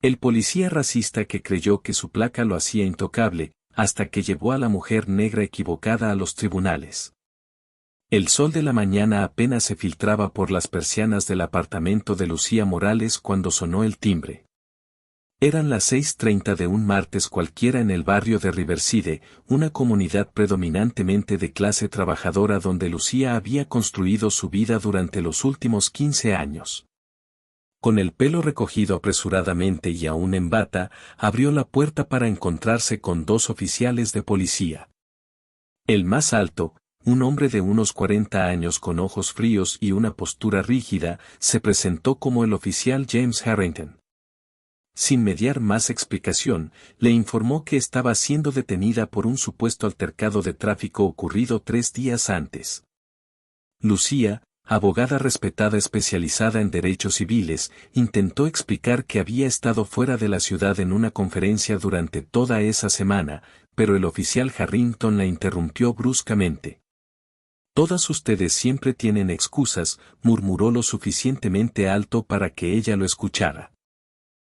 El policía racista que creyó que su placa lo hacía intocable, hasta que llevó a la mujer negra equivocada a los tribunales. El sol de la mañana apenas se filtraba por las persianas del apartamento de Lucía Morales cuando sonó el timbre. Eran las 6:30 de un martes cualquiera en el barrio de Riverside, una comunidad predominantemente de clase trabajadora donde Lucía había construido su vida durante los últimos 15 años. Con el pelo recogido apresuradamente y aún en bata, abrió la puerta para encontrarse con dos oficiales de policía. El más alto, un hombre de unos 40 años con ojos fríos y una postura rígida, se presentó como el oficial James Harrington. Sin mediar más explicación, le informó que estaba siendo detenida por un supuesto altercado de tráfico ocurrido 3 días antes. Lucía, abogada respetada especializada en derechos civiles, intentó explicar que había estado fuera de la ciudad en una conferencia durante toda esa semana, pero el oficial Harrington la interrumpió bruscamente. «Todas ustedes siempre tienen excusas», murmuró lo suficientemente alto para que ella lo escuchara.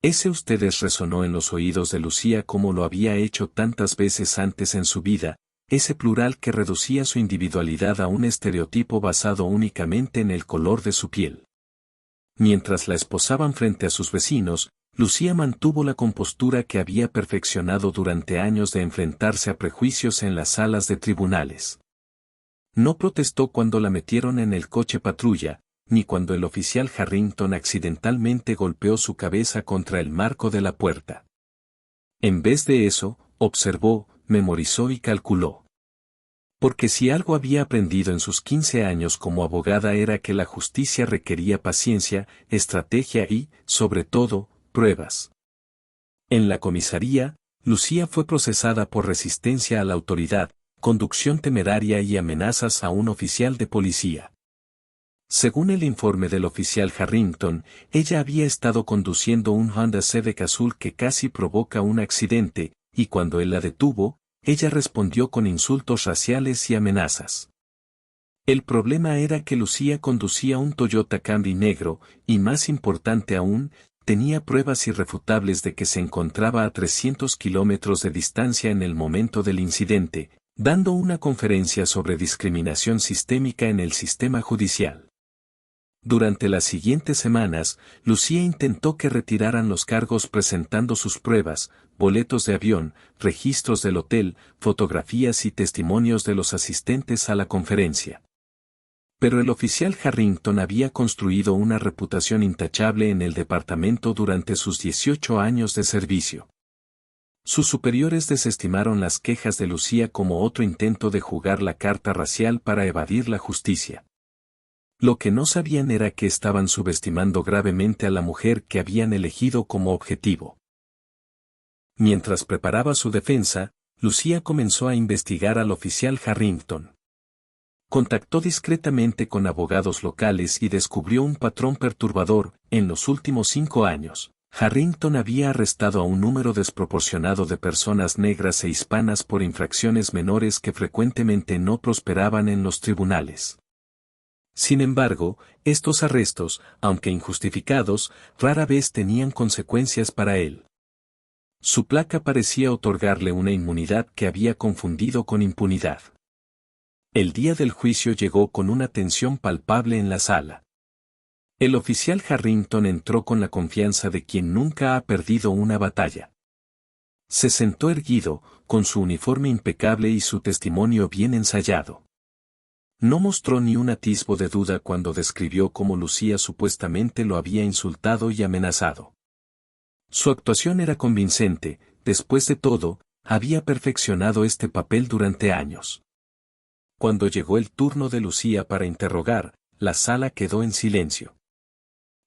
Ese ustedes resonó en los oídos de Lucía como lo había hecho tantas veces antes en su vida, ese plural que reducía su individualidad a un estereotipo basado únicamente en el color de su piel. Mientras la esposaban frente a sus vecinos, Lucía mantuvo la compostura que había perfeccionado durante años de enfrentarse a prejuicios en las salas de tribunales. No protestó cuando la metieron en el coche patrulla, ni cuando el oficial Harrington accidentalmente golpeó su cabeza contra el marco de la puerta. En vez de eso, observó, memorizó y calculó. Porque si algo había aprendido en sus 15 años como abogada era que la justicia requería paciencia, estrategia y, sobre todo, pruebas. En la comisaría, Lucía fue procesada por resistencia a la autoridad, conducción temeraria y amenazas a un oficial de policía. Según el informe del oficial Harrington, ella había estado conduciendo un Honda Civic azul que casi provoca un accidente, y cuando él la detuvo, ella respondió con insultos raciales y amenazas. El problema era que Lucía conducía un Toyota Camry negro, y más importante aún, tenía pruebas irrefutables de que se encontraba a 300 kilómetros de distancia en el momento del incidente, dando una conferencia sobre discriminación sistémica en el sistema judicial. Durante las siguientes semanas, Lucía intentó que retiraran los cargos presentando sus pruebas, boletos de avión, registros del hotel, fotografías y testimonios de los asistentes a la conferencia. Pero el oficial Harrington había construido una reputación intachable en el departamento durante sus 18 años de servicio. Sus superiores desestimaron las quejas de Lucía como otro intento de jugar la carta racial para evadir la justicia. Lo que no sabían era que estaban subestimando gravemente a la mujer que habían elegido como objetivo. Mientras preparaba su defensa, Lucía comenzó a investigar al oficial Harrington. Contactó discretamente con abogados locales y descubrió un patrón perturbador. En los últimos 5 años, Harrington había arrestado a un número desproporcionado de personas negras e hispanas por infracciones menores que frecuentemente no prosperaban en los tribunales. Sin embargo, estos arrestos, aunque injustificados, rara vez tenían consecuencias para él. Su placa parecía otorgarle una inmunidad que había confundido con impunidad. El día del juicio llegó con una tensión palpable en la sala. El oficial Harrington entró con la confianza de quien nunca ha perdido una batalla. Se sentó erguido, con su uniforme impecable y su testimonio bien ensayado. No mostró ni un atisbo de duda cuando describió cómo Lucía supuestamente lo había insultado y amenazado. Su actuación era convincente, después de todo, había perfeccionado este papel durante años. Cuando llegó el turno de Lucía para interrogar, la sala quedó en silencio.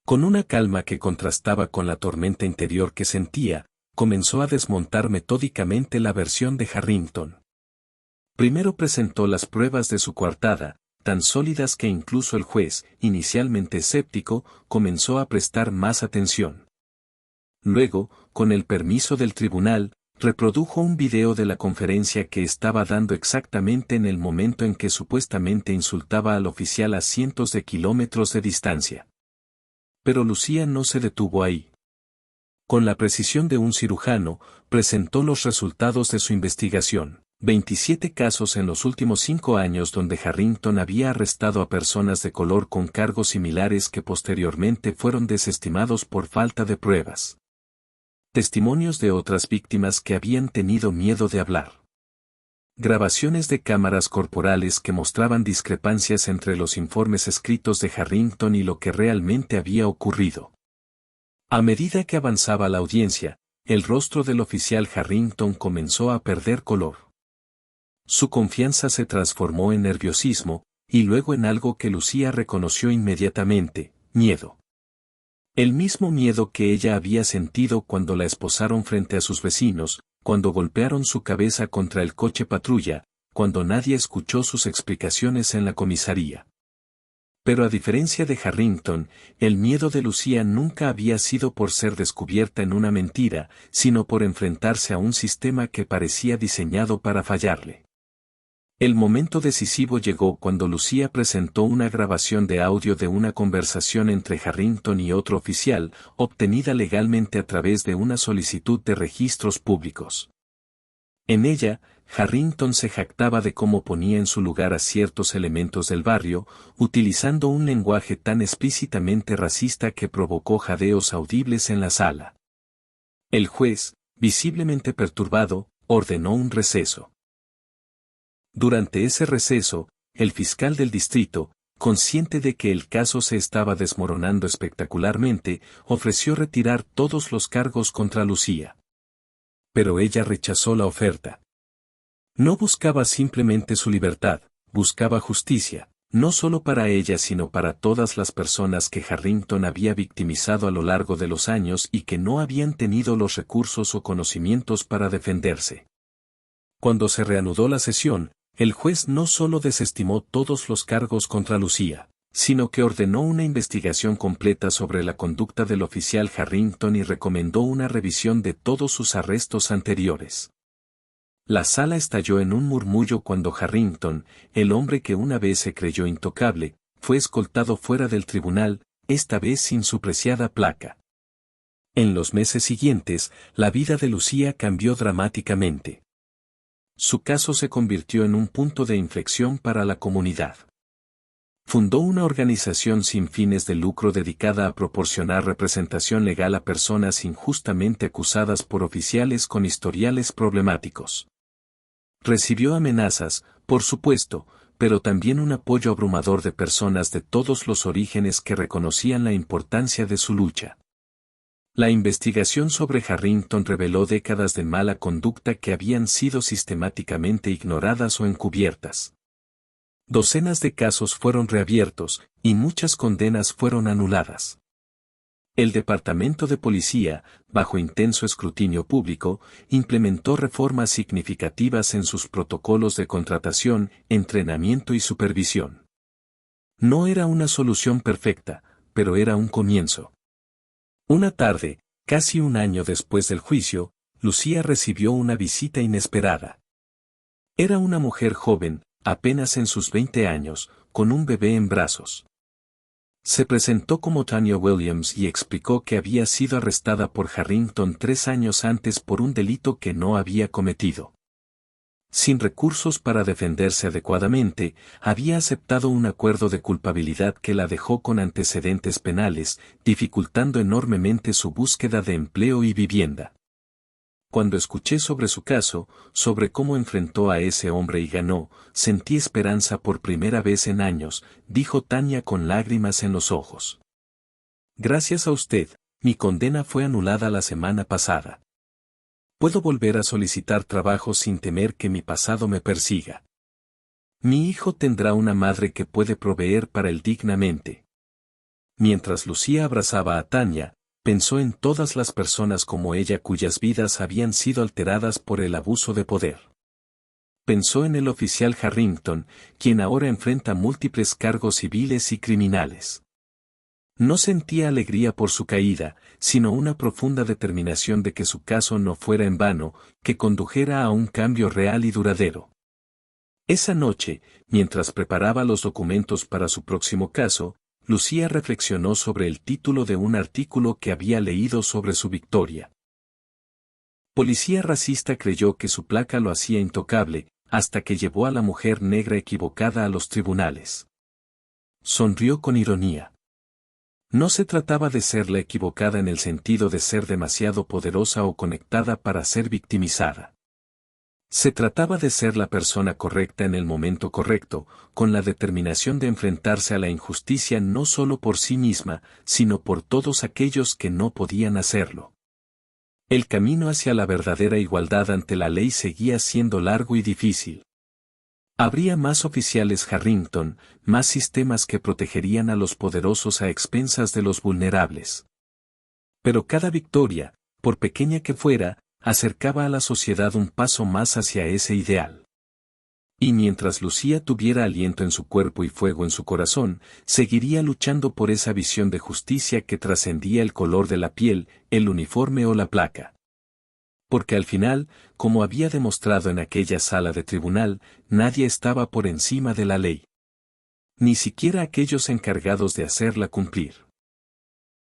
Con una calma que contrastaba con la tormenta interior que sentía, comenzó a desmontar metódicamente la versión de Harrington. Primero presentó las pruebas de su coartada, tan sólidas que incluso el juez, inicialmente escéptico, comenzó a prestar más atención. Luego, con el permiso del tribunal, reprodujo un video de la conferencia que estaba dando exactamente en el momento en que supuestamente insultaba al oficial a cientos de kilómetros de distancia. Pero Lucía no se detuvo ahí. Con la precisión de un cirujano, presentó los resultados de su investigación. 27 casos en los últimos 5 años donde Harrington había arrestado a personas de color con cargos similares que posteriormente fueron desestimados por falta de pruebas. Testimonios de otras víctimas que habían tenido miedo de hablar. Grabaciones de cámaras corporales que mostraban discrepancias entre los informes escritos de Harrington y lo que realmente había ocurrido. A medida que avanzaba la audiencia, el rostro del oficial Harrington comenzó a perder color. Su confianza se transformó en nerviosismo, y luego en algo que Lucía reconoció inmediatamente: miedo. El mismo miedo que ella había sentido cuando la esposaron frente a sus vecinos, cuando golpearon su cabeza contra el coche patrulla, cuando nadie escuchó sus explicaciones en la comisaría. Pero a diferencia de Harrington, el miedo de Lucía nunca había sido por ser descubierta en una mentira, sino por enfrentarse a un sistema que parecía diseñado para fallarle. El momento decisivo llegó cuando Lucía presentó una grabación de audio de una conversación entre Harrington y otro oficial, obtenida legalmente a través de una solicitud de registros públicos. En ella, Harrington se jactaba de cómo ponía en su lugar a ciertos elementos del barrio, utilizando un lenguaje tan explícitamente racista que provocó jadeos audibles en la sala. El juez, visiblemente perturbado, ordenó un receso. Durante ese receso, el fiscal del distrito, consciente de que el caso se estaba desmoronando espectacularmente, ofreció retirar todos los cargos contra Lucía. Pero ella rechazó la oferta. No buscaba simplemente su libertad, buscaba justicia, no solo para ella sino para todas las personas que Harrington había victimizado a lo largo de los años y que no habían tenido los recursos o conocimientos para defenderse. Cuando se reanudó la sesión, el juez no solo desestimó todos los cargos contra Lucía, sino que ordenó una investigación completa sobre la conducta del oficial Harrington y recomendó una revisión de todos sus arrestos anteriores. La sala estalló en un murmullo cuando Harrington, el hombre que una vez se creyó intocable, fue escoltado fuera del tribunal, esta vez sin su preciada placa. En los meses siguientes, la vida de Lucía cambió dramáticamente. Su caso se convirtió en un punto de inflexión para la comunidad. Fundó una organización sin fines de lucro dedicada a proporcionar representación legal a personas injustamente acusadas por oficiales con historiales problemáticos. Recibió amenazas, por supuesto, pero también un apoyo abrumador de personas de todos los orígenes que reconocían la importancia de su lucha. La investigación sobre Harrington reveló décadas de mala conducta que habían sido sistemáticamente ignoradas o encubiertas. Docenas de casos fueron reabiertos, y muchas condenas fueron anuladas. El Departamento de Policía, bajo intenso escrutinio público, implementó reformas significativas en sus protocolos de contratación, entrenamiento y supervisión. No era una solución perfecta, pero era un comienzo. Una tarde, casi un año después del juicio, Lucía recibió una visita inesperada. Era una mujer joven, apenas en sus 20 años, con un bebé en brazos. Se presentó como Tanya Williams y explicó que había sido arrestada por Harrington 3 años antes por un delito que no había cometido. Sin recursos para defenderse adecuadamente, había aceptado un acuerdo de culpabilidad que la dejó con antecedentes penales, dificultando enormemente su búsqueda de empleo y vivienda. Cuando escuché sobre su caso, sobre cómo enfrentó a ese hombre y ganó, sentí esperanza por primera vez en años, dijo Tanya con lágrimas en los ojos. Gracias a usted, mi condena fue anulada la semana pasada. Puedo volver a solicitar trabajo sin temer que mi pasado me persiga. Mi hijo tendrá una madre que puede proveer para él dignamente. Mientras Lucía abrazaba a Tanya, pensó en todas las personas como ella cuyas vidas habían sido alteradas por el abuso de poder. Pensó en el oficial Harrington, quien ahora enfrenta múltiples cargos civiles y criminales. No sentía alegría por su caída, sino una profunda determinación de que su caso no fuera en vano, que condujera a un cambio real y duradero. Esa noche, mientras preparaba los documentos para su próximo caso, Lucía reflexionó sobre el título de un artículo que había leído sobre su victoria. Policía racista creyó que su placa lo hacía intocable, hasta que llevó a la mujer negra equivocada a los tribunales. Sonrió con ironía. No se trataba de ser la equivocada en el sentido de ser demasiado poderosa o conectada para ser victimizada. Se trataba de ser la persona correcta en el momento correcto, con la determinación de enfrentarse a la injusticia no solo por sí misma, sino por todos aquellos que no podían hacerlo. El camino hacia la verdadera igualdad ante la ley seguía siendo largo y difícil. Habría más oficiales Harrington, más sistemas que protegerían a los poderosos a expensas de los vulnerables. Pero cada victoria, por pequeña que fuera, acercaba a la sociedad un paso más hacia ese ideal. Y mientras Lucía tuviera aliento en su cuerpo y fuego en su corazón, seguiría luchando por esa visión de justicia que trascendía el color de la piel, el uniforme o la placa. Porque al final, como había demostrado en aquella sala de tribunal, nadie estaba por encima de la ley. Ni siquiera aquellos encargados de hacerla cumplir.